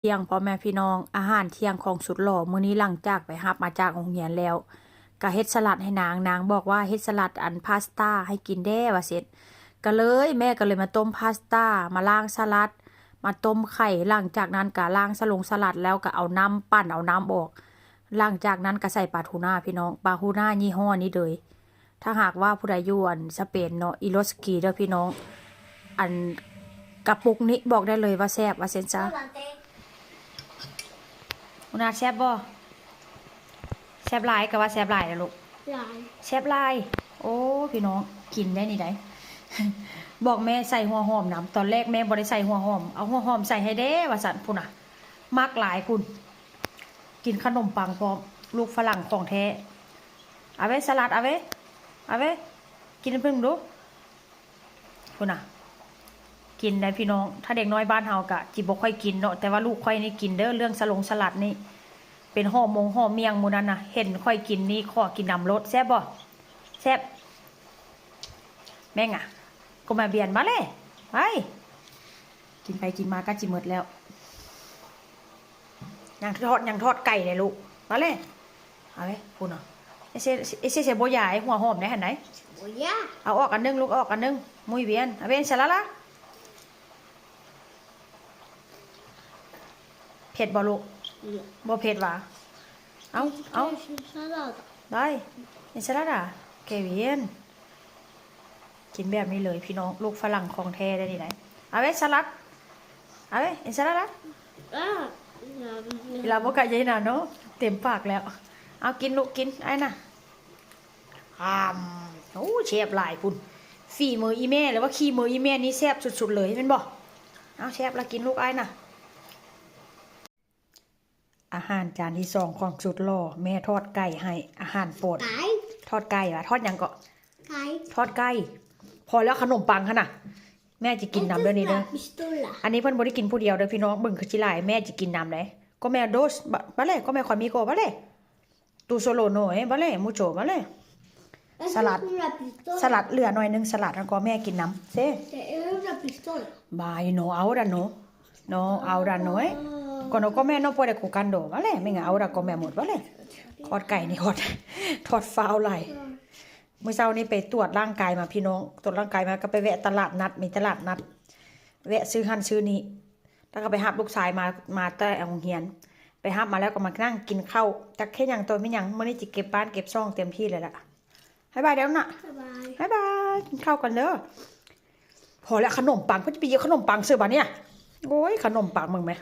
เที่ยงพ่อแม่พี่น้องอาหารเที่ยงของสุดหล่อมื้อนี้หลังจากไปรับมาจากโรงเรียนแล้วก็เฮ็ดสลัดให้นางบอกว่าเฮ็ดสลัดอันพาสต้าให้กินแด้ว่าเสร็จก็เลยแม่ก็เลยมาต้มพาสต้ามาล้างสลัดมาต้มไข่หลังจากนั้นก็ล้างสลัดแล้วก็เอาน้ำปั่นเอาน้ำออกหลังจากนั้นก็ใส่ปลาทูน่าพี่น้องปลาทูน่ายี่ห้อนี้เลยถ้าหากว่าผู้ใดอยู่อันสเปนเนาะอีโรสกีเด้อพี่น้องอันกระปุกนี้บอกได้เลยว่าแซ่บว่าเซนจ้าคุณอาแซ่บบ่แซ่บหลายก็ว่าแซ่บหลายนะลูกแซ่บหลายโอ้พี่น้องกินได้นี่ได้ บอกแม่ใส่หัวหอมน้ำตอนแรกแม่บ่ได้ใส่หัวหอมเอาหัวหอมใส่ให้เด้ว่าสั่นพุ่นน่ะมากหลายคุณกินขนมปังพร้อมลูกฝรั่งของแท้เอาไว้สลัดเอาไว้กินเพิ่งดูพุ่นน่ะกินได้พี่น้องถ้าเด็กน้อยบ้านเฮากะจิบ่ค่อยกินเนาะแต่ว่าลูกค่อยนี่กินเด้อเรื่องสลัดนี่เป็นห่อเมียงหมู่นั้นน่ะเห็นค่อยกินนี่ขอกินน้ำรสแซ่บบ่แซ่บแม่งอ่ะก็มาเบียนมาเลยไปกินไปกินมาก็จิหมดแล้วยังทอดไก่เลยลูกมาเลยเอาไว้พูดเนาะเอเซโบยายหัวหอมได้เห็นไหนเอาออกกันนึงลูกออกกันนึงมุ้ยเบียนเอาเบียนเสร็จแล้วล่ะเผ็ดบ่ลูกบ่เผ็ดวะเอาได้เป็นสลัดอ่ะเกวียนกินแบบนี้เลยพี่น้องลูกฝรั่งของแท้ได้ที่ไหนเอาไว้สลัดเอาไว้เป็นสลัดละเวลาพวกกะยัยน่ะเนาะเต็มปากแล้วเอากินลูกกินไอ้น่ะโอ้เชฟหลายปุ่นฝีมืออีแม่หรือว่าขี้มืออีแม่นี่แซ่บสุดๆเลยเป็นบ่เอาเชฟละกินลูกไอ้น่ะอาหารจานที่สองของสุดหล่อแม่ทอดไก่ให้อาหารโปรดทอดไก่วะทอดยังก็ทอดไก่พอแล้วขนมปังค่ะน่ะแม่จะกินน้ำเด้อนี่เด้ออันนี้เพิ่นบ่ได้กินผู้เดียวเด้อพี่น้องเบิ่งคือสิหลายแม่จะกินน้ำเลยก็แม่โดสบะเลยก็แม่คอยมีโกบะเลยตูโซโลโน่บะเลยมูโจบะเลยสลัดเหลือหน่อยนึงสลัดแล้วก็แม่กินน้ำเซ่บายโนเอาดะโนเอาดะโนCuando come no puede cucando, ¿vale? Venga, ahora comemos, ¿vale? ทอดไก่นี่ทอดฟาวไหลเมื่อเช้านี้ไปตรวจร่างกายมาพี่น้องตรวจร่างกายมาก็ไปแวะตลาดนัดมีตลาดนัดแวะซื้อหั่นซื้อนี้แล้วก็ไปหับลูกชายมาแต่โรงเรียนไปหับมาแล้วก็มานั่งกินข้าวแต่แค่อย่างตัวไม่อย่างเมื่อนี้จะเก็บบ้านเก็บช่องเต็มที่เลยล่ะบ๊ายบายเดี๋ยวน่ะบ๊ายบายกินข้าวกันเด้อพอแล้วขนมปังเพิ่งจะไปเยอะขนมปังเสือบ้านเนี่ยโอ้ยขนมปังมึงไหม